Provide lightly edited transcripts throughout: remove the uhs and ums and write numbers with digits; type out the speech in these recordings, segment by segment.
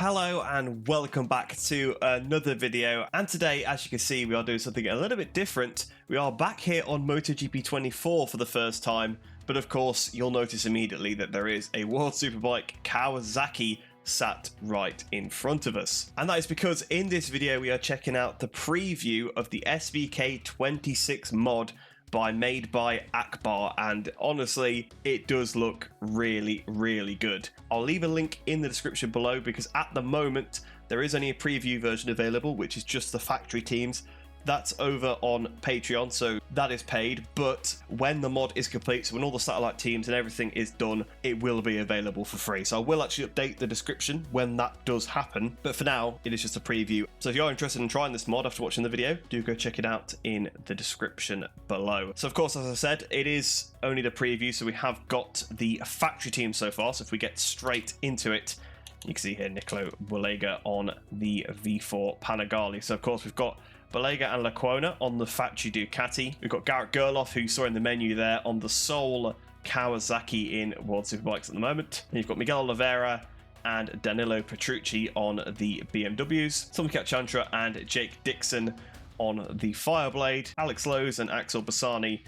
Hello and welcome back to another video, and today, as you can see, we are doing something a little bit different. We are back here on MotoGP 24 for the first time, but of course you'll notice immediately that there is a World Superbike Kawasaki sat right in front of us. And that is because in this video we are checking out the preview of the SBK 26 mod by MadeByAkbar, and honestly it does look really good. I'll leave a link in the description below because at the moment there is only a preview version available, which is just the factory teams. That's over on Patreon, so that is paid, but when the mod is complete, so when all the satellite teams and everything is done, it will be available for free. So I will actually update the description when that does happen, but for now, it is just a preview. So if you're interested in trying this mod after watching the video, do go check it out in the description below. So of course, as I said, it is only the preview, so we have got the factory team so far, so if we get straight into it, you can see here Nicolo Bulega on the V4 Panigale. So of course, we've got Bulega and Lecuona on the factory Ducati. We've got Garrett Gerloff, who you saw in the menu there, on the sole Kawasaki in World Superbikes at the moment. And you've got Miguel Oliveira and Danilo Petrucci on the BMWs. Tomcat Chantra and Jake Dixon on the Fireblade. Alex Lowe's and Axel Bassani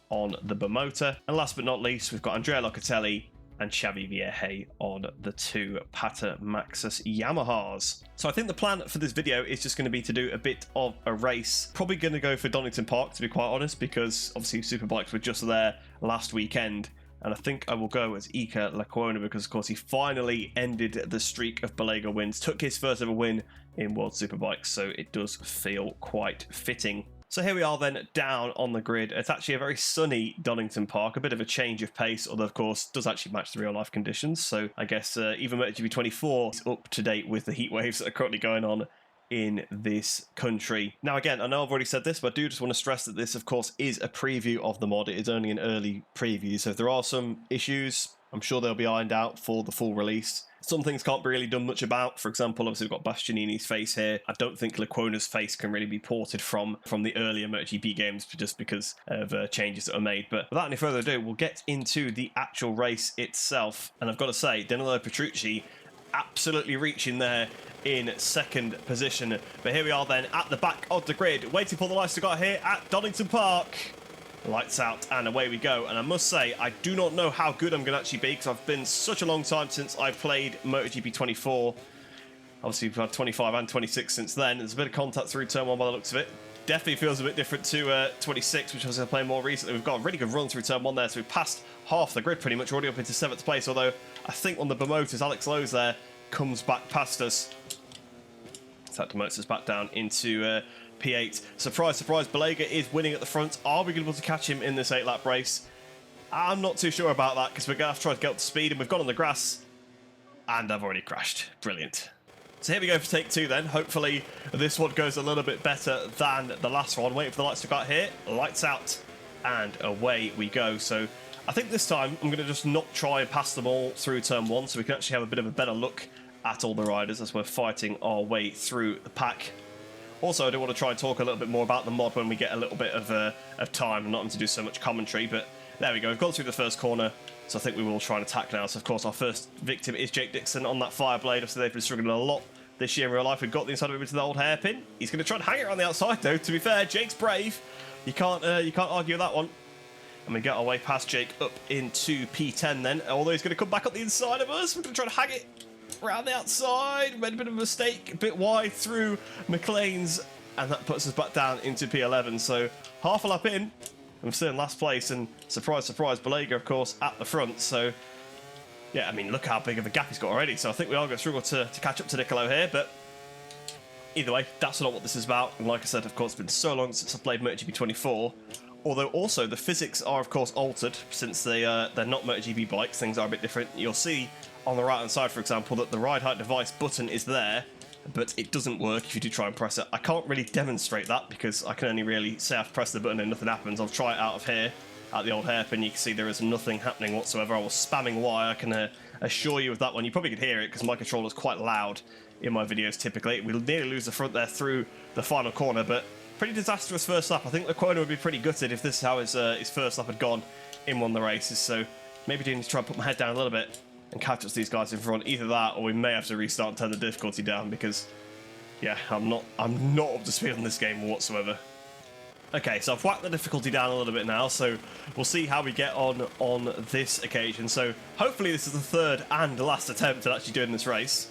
on the Bimota. And last but not least, we've got Andrea Locatelli and Xavi Vierge on the two Pata Maxus Yamahas. So I think the plan for this video is just going to be to do a bit of a race. Probably going to go for Donington Park, to be quite honest, because obviously Superbikes were just there last weekend. And I think I will go as Iker Lecuona because, of course, he finally ended the streak of Bulega wins, took his first ever win in World Superbikes, so it does feel quite fitting. So here we are then down on the grid. It's actually a very sunny Donington Park, a bit of a change of pace, although of course does actually match the real life conditions. So I guess even MotoGP 24 is up to date with the heat waves that are currently going on in this country. Now again, I know I've already said this, but I do just want to stress that this of course is a preview of the mod. It is only an early preview, so if there are some issues, I'm sure they'll be ironed out for the full release. Some things can't be really done much about. For example, obviously we've got Bastianini's face here. I don't think Lecuona's face can really be ported from the earlier MotoGP games just because of changes that are made. But without any further ado, we'll get into the actual race itself. And I've got to say, Danilo Petrucci absolutely reaching there in second position. But here we are then at the back of the grid, waiting for the lights to go out here at Donington Park. Lights out and away we go. And I must say, I do not know how good I'm going to actually be because I've been such a long time since I've played MotoGP 24. Obviously, we've had 25 and 26 since then. There's a bit of contact through turn 1 by the looks of it. Definitely feels a bit different to 26, which I was playing more recently. We've got a really good run through turn 1 there, so we've passed half the grid pretty much, already up into 7th place. Although I think on the Bimotas, Alex Lowe's there comes back past us. So that demotes us back down into P8. Surprise, surprise, Bulega is winning at the front. Are we going to be able to catch him in this 8-lap race? I'm not too sure about that because we're going to have to try to get up to speed, and we've gone on the grass and I've already crashed. Brilliant. So here we go for take 2 then. Hopefully this one goes a little bit better than the last one. Waiting for the lights to go out here. Lights out and away we go. So I think this time I'm going to just not try and pass them all through turn 1 so we can actually have a bit of a better look at all the riders as we're fighting our way through the pack. Also, I do want to try and talk a little bit more about the mod when we get a little bit of time. I'm not going to do so much commentary, but there we go. We've gone through the first corner, so I think we will try and attack now. So, of course, our first victim is Jake Dixon on that Fireblade. So they've been struggling a lot this year in real life. We've got the inside of him into the old hairpin. He's going to try and hang it on the outside, though. To be fair, Jake's brave. You can't argue with that one. And we get our way past Jake up into P10 then. Although he's going to come back up the inside of us. We're going to try and hang it around the outside. Made a bit of a mistake, a bit wide through McLean's, and that puts us back down into P11. So half a lap in, we're still in last place, and surprise, surprise, Bulega, of course, at the front. So yeah, I mean, look how big of a gap he's got already. So I think we are going to struggle to catch up to Nicolo here, but either way, that's not what this is about. And like I said, of course, it's been so long since I played MotoGP 24. Although also the physics are of course altered since they're not MotoGP bikes. Things are a bit different. You'll see on the right hand side, for example, that the ride height device button is there, but it doesn't work if you do try and press it. I can't really demonstrate that because I can only really say I've pressed the button and nothing happens. I'll try it out of here at the old hairpin. You can see there is nothing happening whatsoever. I was spamming Y. I can assure you of that one. You probably could hear it because my controller's quite loud in my videos typically. We'll nearly lose the front there through the final corner, but pretty disastrous first lap. I think Lecuona would be pretty gutted if this is how his first lap had gone in one of the races, so maybe do need to try and put my head down a little bit. and catch up to these guys in front. Either that, or we may have to restart and turn the difficulty down because, yeah, I'm not up to speed on this game whatsoever. Okay, so I've whacked the difficulty down a little bit now, so we'll see how we get on this occasion. So hopefully this is the third and last attempt at actually doing this race.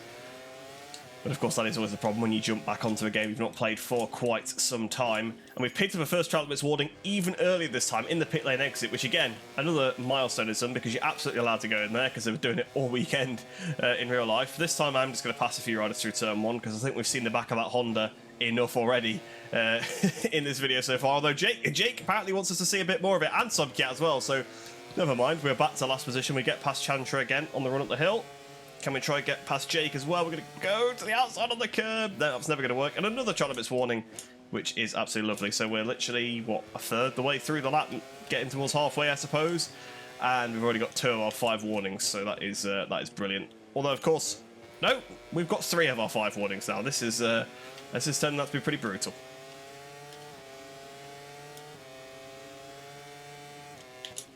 But of course that is always the problem when you jump back onto a game you've not played for quite some time. And we've picked up a first trial limits warning even earlier this time in the pit lane exit, which again, another milestone is done because you're absolutely allowed to go in there because they were doing it all weekend in real life. This time I'm just going to pass a few riders through turn 1 because I think we've seen the back of that Honda enough already in this video so far. Although Jake apparently wants us to see a bit more of it, and Subcat as well, so never mind. We're back to last position. We get past Chantra again on the run up the hill. Can we try and get past Jake as well? We're going to go to the outside on the curb. No, that's never going to work. And another trial limits warning, which is absolutely lovely. So we're literally, what, a third the way through the lap, getting towards halfway, I suppose. And we've already got 2 of our 5 warnings, so that is brilliant. Although, of course, no, we've got 3 of our 5 warnings now. This is turning out to be pretty brutal.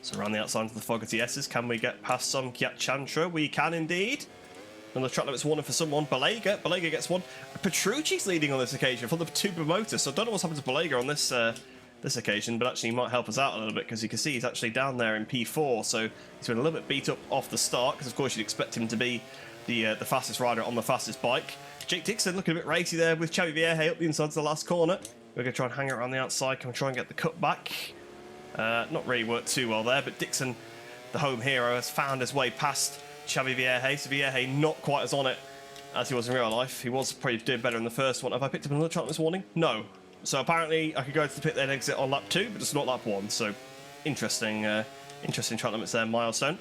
So around the outside of the Fogarty S's, can we get past some Kiat Chantra? We can indeed. Another track limits warning for someone. Balega gets one. Petrucci's leading on this occasion for the Tuber Motor, so I don't know what's happened to Balega on this occasion, but actually he might help us out a little bit because you can see he's actually down there in P4, so he's been a little bit beat up off the start because of course you'd expect him to be the fastest rider on the fastest bike. Jake Dixon looking a bit racy there with Xavi Vierge up the inside of the last corner. We're going to try and hang it around the outside. Can we try and get the cut back? Not really worked too well there, but Dixon, the home hero, has found his way past Xavi Vierge. So Vierge not quite as on it as he was in real life. He was probably doing better in the first one. Have I picked up another track this warning? No. So apparently I could go to the pit lane exit on lap 2, but it's not lap 1. So interesting track limits there, milestone.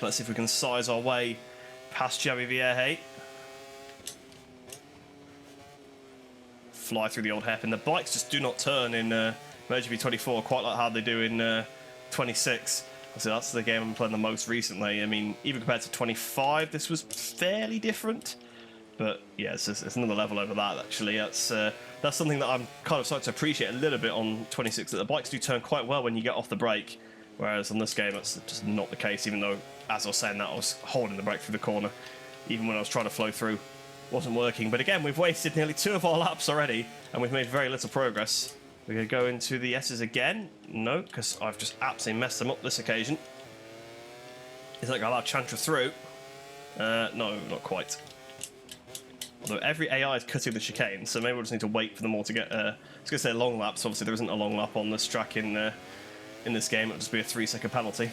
Let's see if we can size our way past Xavi Vierge. Fly through the old hairpin. The bikes just do not turn in MotoGP 24 quite like how they do in 26. So that's the game I'm playing the most recently. I mean, even compared to 25, this was fairly different. But yeah, it's another level over that, actually. That's something that I'm kind of starting to appreciate a little bit on 26, that the bikes do turn quite well when you get off the brake. Whereas on this game, that's just not the case, even though, as I was saying that, I was holding the brake through the corner. Even when I was trying to flow through, wasn't working. But again, we've wasted nearly 2 of our laps already, and we've made very little progress. We're going to go into the S's again. No, because I've just absolutely messed them up this occasion. Is that going to allow Chantra through? No, not quite. Although every AI is cutting the chicane, so maybe we'll just need to wait for them all to get... I was going to say long laps. Obviously, there isn't a long lap on this track in this game. It'll just be a 3-second penalty.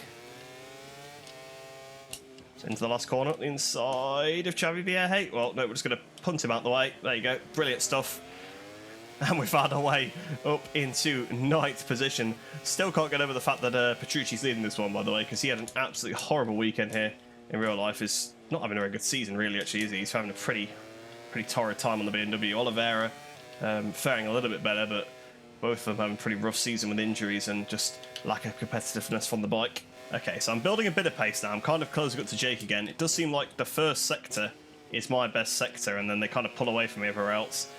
Into the last corner, inside of Xavi Vierge. Well, no, we're just going to punt him out the way. There you go. Brilliant stuff. And we found our way up into 9th position. Still can't get over the fact that Petrucci's leading this one, by the way, because he had an absolutely horrible weekend here in real life. He's not having a very good season, really, actually, is he? He's having a pretty torrid time on the BMW. Oliveira faring a little bit better, but both of them having a pretty rough season with injuries and just lack of competitiveness from the bike. Okay, so I'm building a bit of pace now. I'm kind of closing up to Jake again. It does seem like the first sector is my best sector, and then they kind of pull away from me everywhere else.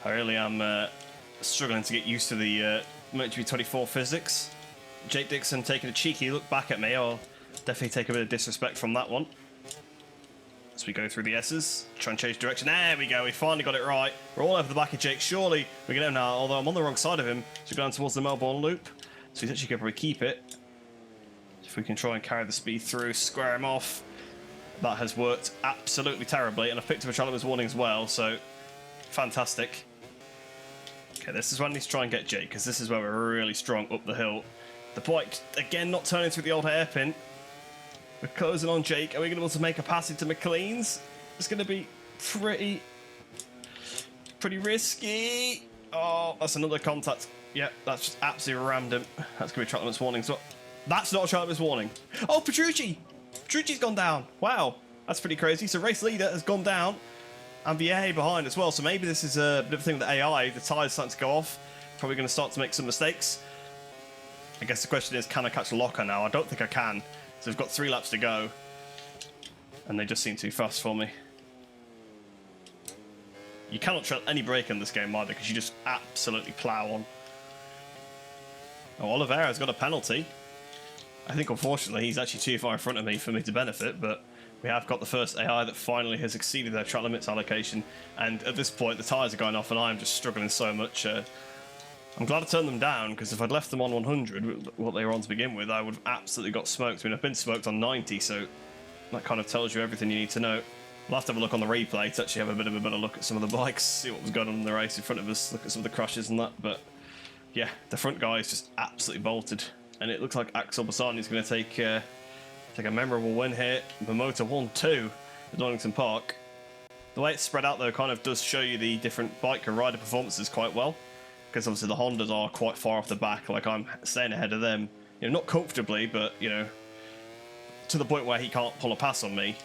I really am struggling to get used to the MotoGP 24 physics. Jake Dixon taking a cheeky look back at me. I'll definitely take a bit of disrespect from that one. As we go through the S's, try and change direction. There we go, we finally got it right. We're all over the back of Jake. Surely we can go now, although I'm on the wrong side of him. So going towards the Melbourne loop. So he's actually going to probably keep it. If we can try and carry the speed through, square him off. That has worked absolutely terribly, and I've picked up a Charlotte's warning as well, so fantastic. Okay, this is when I need to try and get Jake, because this is where we're really strong up the hill. The bike, again, not turning through the old hairpin. We're closing on Jake. Are we going to be able to make a pass into McLean's? It's going to be pretty risky. Oh, that's another contact. Yeah, that's just absolutely rammed him. That's going to be Charlotte's warning. So that's not a Charlotte's warning. Oh, Petrucci! Petrucci's gone down. Wow, that's pretty crazy. So race leader has gone down, and Vierge behind as well. So maybe this is a bit of a thing with the AI. The tyres starting to go off. Probably going to start to make some mistakes. I guess the question is, can I catch Locker now? I don't think I can. So we've got 3 laps to go, and they just seem too fast for me. You cannot trail any brake in this game either, because you just absolutely plough on. Oh, Oliveira's got a penalty. I think unfortunately he's actually too far in front of me for me to benefit, but we have got the first AI that finally has exceeded their track limits allocation, and at this point the tyres are going off and I'm just struggling so much. I'm glad I turned them down, because if I'd left them on 100, what they were on to begin with, I would have absolutely got smoked. I mean, I've been smoked on 90, so that kind of tells you everything you need to know. We'll have to have a look on the replay to actually have a bit of a better look at some of the bikes, see what was going on in the race in front of us, look at some of the crashes and that, but yeah, the front guy is just absolutely bolted, and it looks like Axel Bassani is going to take a memorable win here. The Motor 1-2 at Donington Park. The way it's spread out though kind of does show you the different biker rider performances quite well, because obviously the Hondas are quite far off the back, like I'm staying ahead of them, you know, not comfortably, but you know, to the point where he can't pull a pass on me.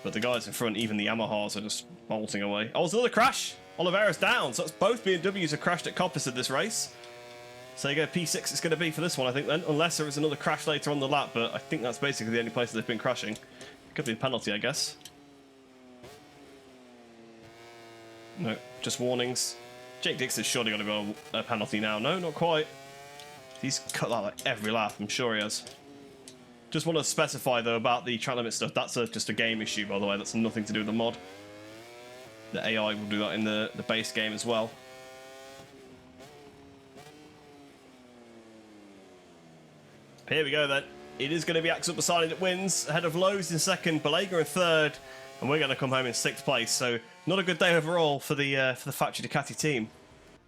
But the guys in front, even the Yamahas, are just bolting away. Oh, it's another crash! Oliveira's down, so it's both BMWs have crashed at Coppice at this race. So you go P6 it's going to be for this one, I think then, unless there is another crash later on the lap, but I think that's basically the only place they've been crashing. Could be a penalty, I guess. No, just warnings. Jake Dixon's surely got to go a penalty now. No, not quite. He's cut that like every lap, I'm sure he has. Just want to specify though about the track limit stuff, that's just a game issue, by the way, that's nothing to do with the mod. The AI will do that in the base game as well. Here we go then. It is going to be Axel Bassani that wins, ahead of Lowe's in second, Balaga in third, and we're going to come home in sixth place. So not a good day overall for the factory Ducati team.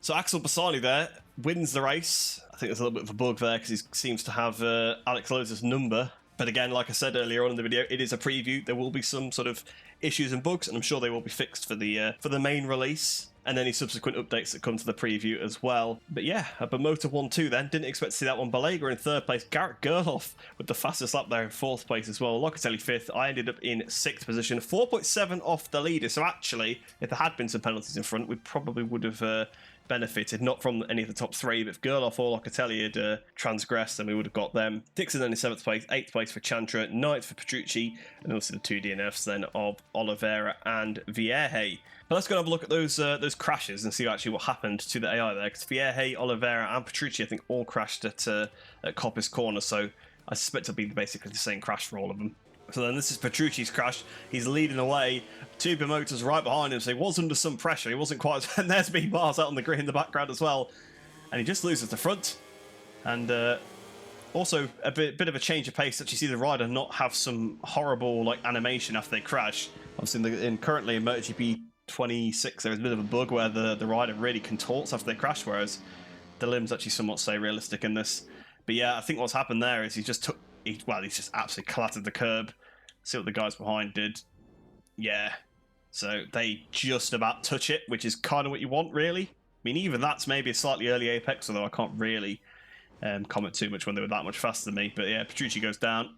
So Axel Bassani there wins the race. I think there's a little bit of a bug there because he seems to have Alex Lowe's number. But again, like I said earlier on in the video, it is a preview. There will be some sort of issues and bugs, and I'm sure they will be fixed for the main release and any subsequent updates that come to the preview as well. But yeah, but Motor 1-2 then. Didn't expect to see that one. Balaga in third place. Garrett Gerloff with the fastest lap there in fourth place as well. Locatelli fifth. I ended up in sixth position. 4.7 off the leader. So actually, if there had been some penalties in front, we probably would have benefited, not from any of the top three, but if Gerloff or Locatelli had transgressed, then we would have got them. Dixon then in 7th place, 8th place for Chantra, 9th for Petrucci, and also the two DNFs then of Oliveira and Vierge. But let's go and have a look at those crashes and see actually what happened to the AI there, because Vierge, Oliveira and Petrucci I think all crashed at Coppice Corner, so I suspect it'll be basically the same crash for all of them. So then this is Petrucci's crash. He's leading away. Two Motors right behind him, so he was under some pressure. He wasn't quite... And there's B Bars out on the grid in the background as well. And he just loses the front. And also a bit of a change of pace that you see the rider not have some horrible like animation after they crash. Obviously currently in MotoGP 26 there's a bit of a bug where the rider really contorts after they crash, whereas the limbs actually somewhat stay realistic in this. But yeah, I think what's happened there is he's just absolutely clattered the curb. See what the guys behind did. Yeah. So they just about touch it, which is kind of what you want, really. I mean, even that's maybe a slightly early apex, although I can't really comment too much when they were that much faster than me. But yeah, Petrucci goes down.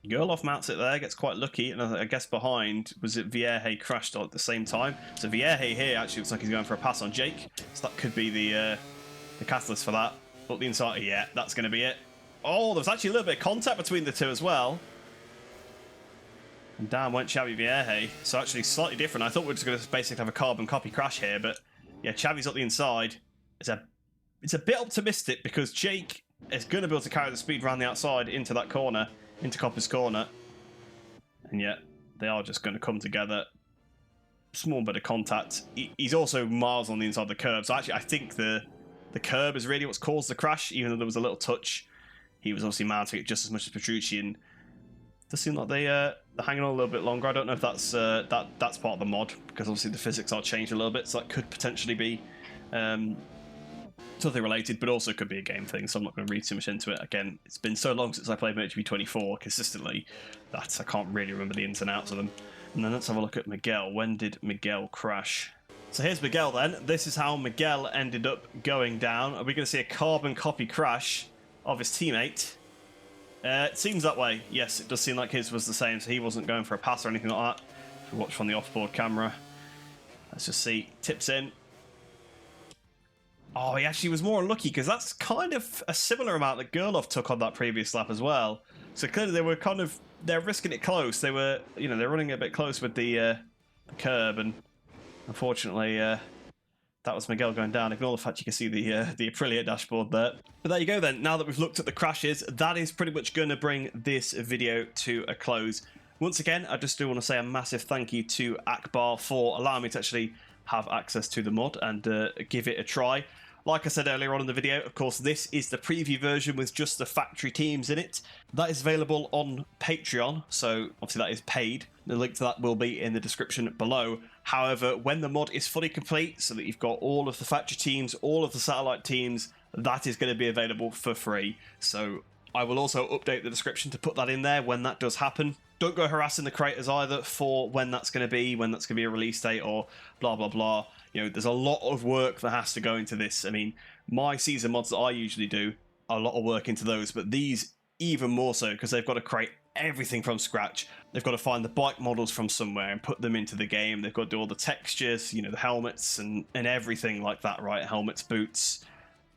Gerloff mounts it there, gets quite lucky, and I guess behind was it Vierge crashed at the same time. So Vierge here actually looks like he's going for a pass on Jake. So that could be the catalyst for that. But the inside, yeah, that's going to be it. Oh, there's actually a little bit of contact between the two as well. And down went Xavi Vierge. So actually slightly different. I thought we were just going to basically have a carbon copy crash here, but yeah, Xavi's up the inside. It's a bit optimistic because Jake is going to be able to carry the speed around the outside into that corner, into Coppice Corner. And yet they are just going to come together. Small bit of contact. He's also miles on the inside of the curb. So actually I think the curb is really what's caused the crash, even though there was a little touch. He was obviously mounting it just as much as Petrucci, and it does seem like they're hanging on a little bit longer. I don't know if that's that's part of the mod, because obviously the physics are changed a little bit, so that could potentially be something related, but also could be a game thing, so I'm not going to read too much into it. Again, it's been so long since I played MotoGP 24 consistently that I can't really remember the ins and outs of them. And then let's have a look at Miguel. When did Miguel crash? So here's Miguel then. This is how Miguel ended up going down. Are we going to see a carbon copy crash of his teammate? It seems that way. Yes, it does seem like his was the same, so he wasn't going for a pass or anything like that. If we watch from the off-board camera. Let's just see. Tips in. Oh, he actually was more unlucky, because that's kind of a similar amount that Gerloff took on that previous lap as well. So clearly they were they're risking it close. They were, they're running a bit close with the curb, and unfortunately, that was Miguel going down. Ignore the fact you can see the Aprilia dashboard there. But there you go then. Now that we've looked at the crashes, that is pretty much going to bring this video to a close. Once again, I just do want to say a massive thank you to Akbar for allowing me to actually have access to the mod and give it a try. Like I said earlier on in the video, of course, this is the preview version with just the factory teams in it. That is available on Patreon, so obviously that is paid. The link to that will be in the description below. However, when the mod is fully complete, so that you've got all of the factory teams, all of the satellite teams, that is going to be available for free. So I will also update the description to put that in there when that does happen. Don't go harassing the creators either for when that's going to be, a release date or blah, blah, blah. You know, there's a lot of work that has to go into this. I mean, my season mods that I usually do, a lot of work into those, but these even more so because they've got to create everything from scratch. They've got to find the bike models from somewhere and put them into the game. They've got to do all the textures, you know, the helmets and everything like that, right? Helmets, boots,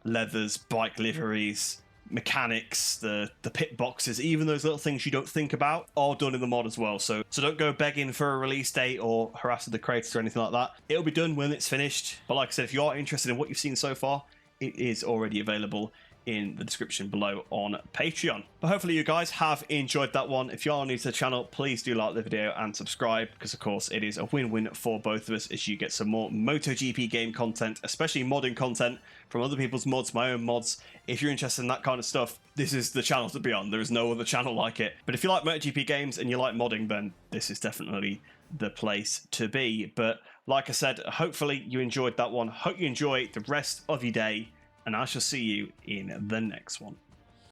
leathers, bike liveries, mechanics, the pit boxes, even those little things you don't think about are done in the mod as well. So don't go begging for a release date or harassing the creators or anything like that. It'll be done when it's finished. But like I said, if you are interested in what you've seen so far, it is already available in the description below on Patreon. But hopefully you guys have enjoyed that one. If you are new to the channel, please do like the video and subscribe, because of course it is a win-win for both of us as you get some more MotoGP game content, especially modding content from other people's mods, my own mods. If you're interested in that kind of stuff, this is the channel to be on. There is no other channel like it. But if you like MotoGP games and you like modding, then this is definitely the place to be. But like I said, hopefully you enjoyed that one. Hope you enjoy the rest of your day, and I shall see you in the next one.